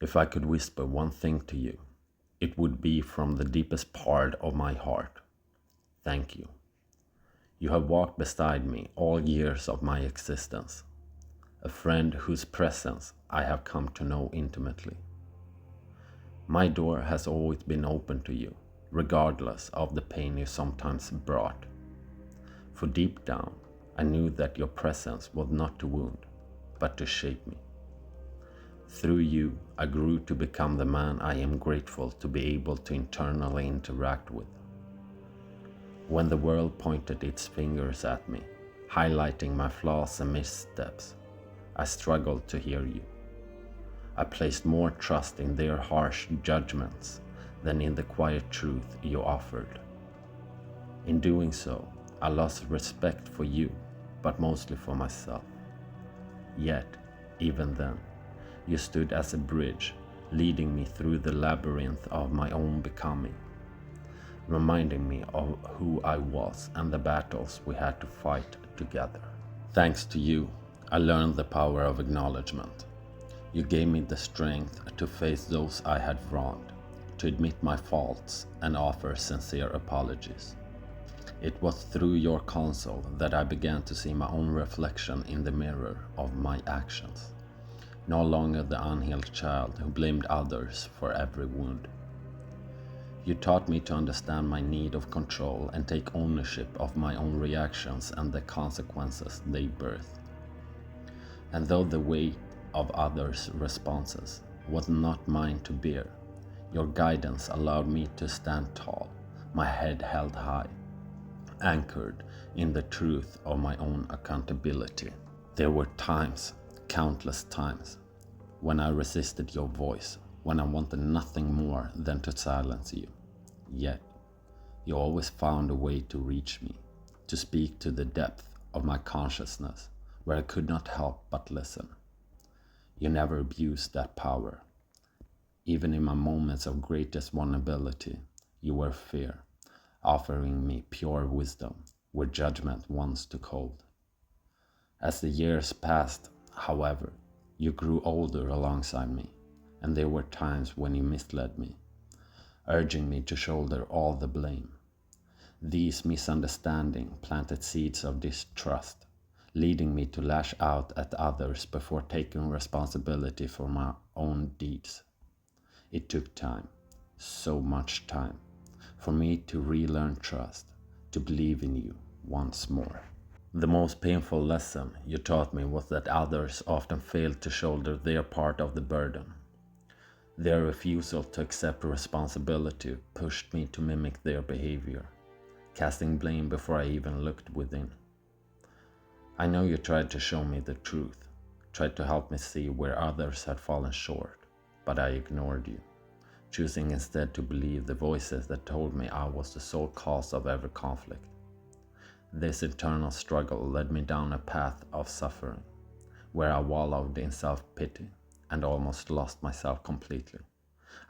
If I could whisper one thing to you, it would be from the deepest part of my heart. Thank you. You have walked beside me all years of my existence, a friend whose presence I have come to know intimately. My door has always been open to you, regardless of the pain you sometimes brought. For deep down, I knew that your presence was not to wound, but to shape me. Through you, I grew to become the man I am grateful to be able to internally interact with. When the world pointed its fingers at me, highlighting my flaws and missteps, I struggled to hear you. I placed more trust in their harsh judgments than in the quiet truth you offered. In doing so, I lost respect for you, but mostly for myself. Yet, even then, you stood as a bridge, leading me through the labyrinth of my own becoming, reminding me of who I was and the battles we had to fight together. Thanks to you, I learned the power of acknowledgement. You gave me the strength to face those I had wronged, to admit my faults and offer sincere apologies. It was through your counsel that I began to see my own reflection in the mirror of my actions. No longer the unhealed child who blamed others for every wound. You taught me to understand my need of control and take ownership of my own reactions and the consequences they birthed. And though the weight of others' responses was not mine to bear, your guidance allowed me to stand tall, my head held high, anchored in the truth of my own accountability. There were times, countless times, when I resisted your voice, when I wanted nothing more than to silence you. Yet, you always found a way to reach me, to speak to the depth of my consciousness, where I could not help but listen. You never abused that power. Even in my moments of greatest vulnerability, you were fair, offering me pure wisdom where judgment once took hold. As the years passed, however, you grew older alongside me, and there were times when you misled me, urging me to shoulder all the blame. These misunderstandings planted seeds of distrust, leading me to lash out at others before taking responsibility for my own deeds. It took time, so much time, for me to relearn trust, to believe in you once more. The most painful lesson you taught me was that others often failed to shoulder their part of the burden. Their refusal to accept responsibility pushed me to mimic their behavior, casting blame before I even looked within. I know you tried to show me the truth, tried to help me see where others had fallen short, but I ignored you, choosing instead to believe the voices that told me I was the sole cause of every conflict. This internal struggle led me down a path of suffering, where I wallowed in self-pity and almost lost myself completely.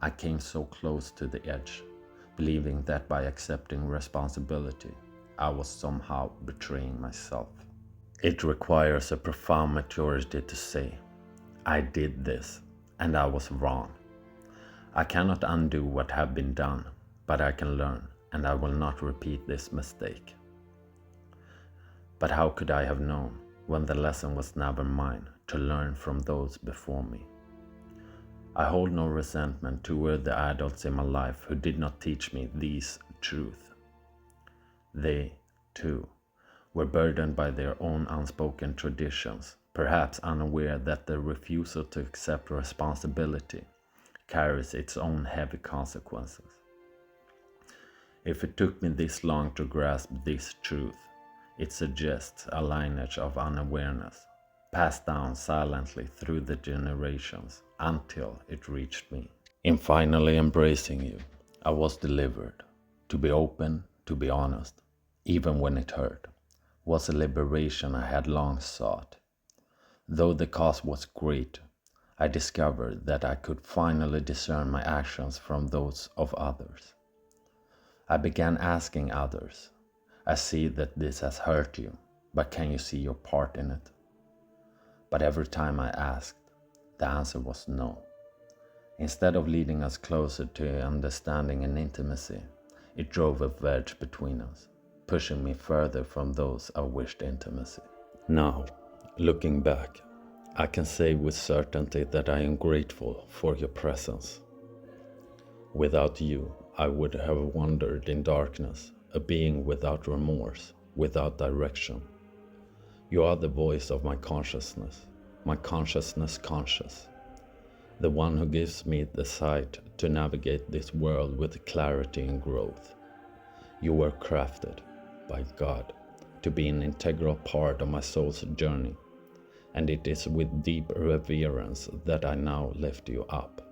I came so close to the edge, believing that by accepting responsibility, I was somehow betraying myself. It requires a profound maturity to say, I did this, and I was wrong. I cannot undo what have been done, but I can learn, and I will not repeat this mistake. But how could I have known, when the lesson was never mine, to learn from those before me? I hold no resentment toward the adults in my life who did not teach me these truths. They, too, were burdened by their own unspoken traditions, perhaps unaware that the refusal to accept responsibility carries its own heavy consequences. If it took me this long to grasp this truth, it suggests a lineage of unawareness, passed down silently through the generations until it reached me. In finally embracing you, I was delivered. To be open, to be honest, even when it hurt, was a liberation I had long sought. Though the cost was great, I discovered that I could finally discern my actions from those of others. I began asking others, I see that this has hurt you, but can you see your part in it? But every time I asked, the answer was no. Instead of leading us closer to understanding and intimacy, it drove a wedge between us, pushing me further from those I wished intimacy. Now, looking back, I can say with certainty that I am grateful for your presence. Without you, I would have wandered in darkness, a being without remorse, without direction. You are the voice of my consciousness conscious, the one who gives me the sight to navigate this world with clarity and growth. You were crafted by God to be an integral part of my soul's journey, and it is with deep reverence that I now lift you up.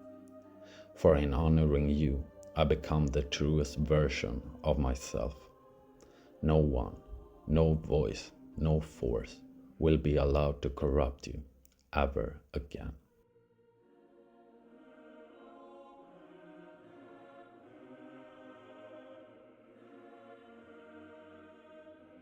For in honoring you, I become the truest version of myself. No one, no voice, no force will be allowed to corrupt you ever again.